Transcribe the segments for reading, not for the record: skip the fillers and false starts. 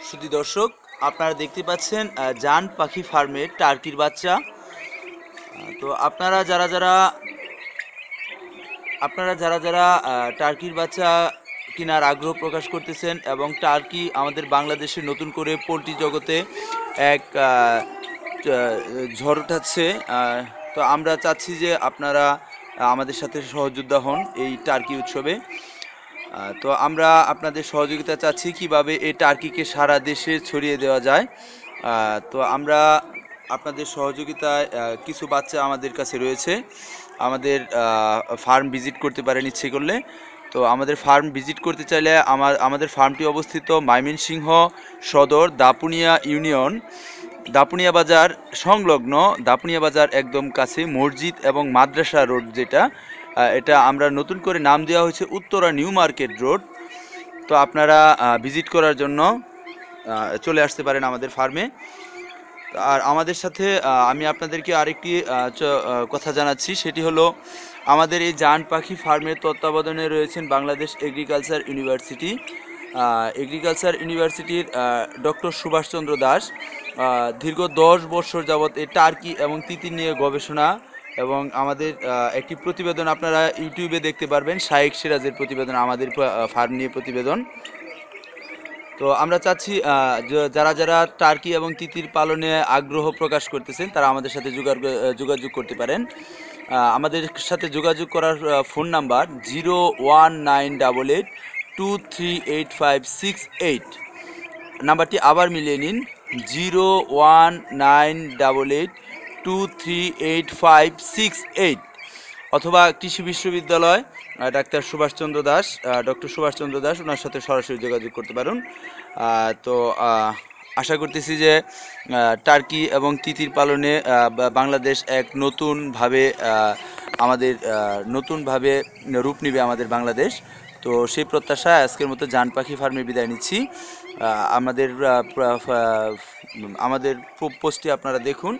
সুধী দর্শক, আপনারা দেখতে পাচ্ছেন জান পাখি ফার্মের টার্কির বাচ্চা। তো আপনারা যারা টার্কির বাচ্চা কেনার আগ্রহ প্রকাশ করতেছেন এবং টার্কি আমাদের বাংলাদেশে নতুন করে পোলট্রি জগতে এক ঝড় উঠাচ্ছে। তো আমরা চাচ্ছি যে আপনারা আমাদের সাথে সহযোদ্ধা হন এই টার্কি উৎসবে। তো আমরা আপনাদের সহযোগিতা চাচ্ছি কিভাবে এই টার্কিকে সারা দেশে ছড়িয়ে দেওয়া যায়। তো আমরা আপনাদের সহযোগিতায় কিছু বাচ্চা আমাদের কাছে রয়েছে। আমাদের ফার্ম ভিজিট করতে পারেন ইচ্ছে করলে। তো আমাদের ফার্ম ভিজিট করতে চাইলে আমাদের ফার্মটি অবস্থিত ময়মনসিংহ সদর দাপুনিয়া ইউনিয়ন, দাপুনিয়া বাজার সংলগ্ন, দাপুনিয়া বাজার একদম কাছে মসজিদ এবং মাদ্রাসা রোড, এটা আমরা নতুন করে নাম দেওয়া হয়েছে উত্তরা নিউ মার্কেট রোড। তো আপনারা ভিজিট করার জন্য চলে আসতে পারেন আমাদের ফার্মে। আর আমাদের সাথে আমি আপনাদেরকে আরেকটি কথা জানাচ্ছি, সেটি হলো আমাদের এই জান পাখি ফার্মের তত্ত্বাবধানে রয়েছেন বাংলাদেশ এগ্রিকালচার ইউনিভার্সিটির ডক্টর সুভাষচন্দ্র দাস। দীর্ঘ 10 বছর যাবৎ এই টার্কি এবং তিতির নিয়ে গবেষণা এবং আমাদের একটি প্রতিবেদন আপনারা ইউটিউবে দেখতে পারবেন, শাইখ সিরাজের প্রতিবেদন, আমাদের ফার্ম নিয়ে প্রতিবেদন। তো আমরা চাচ্ছি যারা টার্কি এবং তিতির পালনে আগ্রহ প্রকাশ করতেছেন তারা আমাদের সাথে যোগাযোগ করতে পারেন। আমাদের সাথে যোগাযোগ করার ফোন নাম্বার 01988238568। নাম্বারটি আবার মিলিয়ে নিন, 01988238568। অথবা কৃষি বিশ্ববিদ্যালয় ডক্টর সুভাষচন্দ্র দাস ওনার সাথে সরাসরি যোগাযোগ করতে পারেন। তো আশা করতেছি যে টার্কি এবং তিতির পালনে বাংলাদেশ এক নতুনভাবে রূপ নেবে আমাদের বাংলাদেশ। তো সেই প্রত্যাশায় আজকের মতো জান পাখি ফার্মে বিদায় নিচ্ছি। আমাদের পোস্টটি আপনারা দেখুন,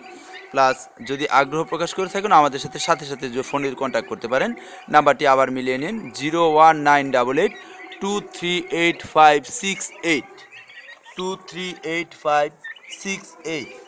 প্লাস যদি আগ্রহ প্রকাশ করে থাকেন আমাদের সাথে সাথে ফোনে কন্ট্যাক্ট করতে পারেন। নাম্বারটি আবার মিলিয়ে নিন, 01988238568।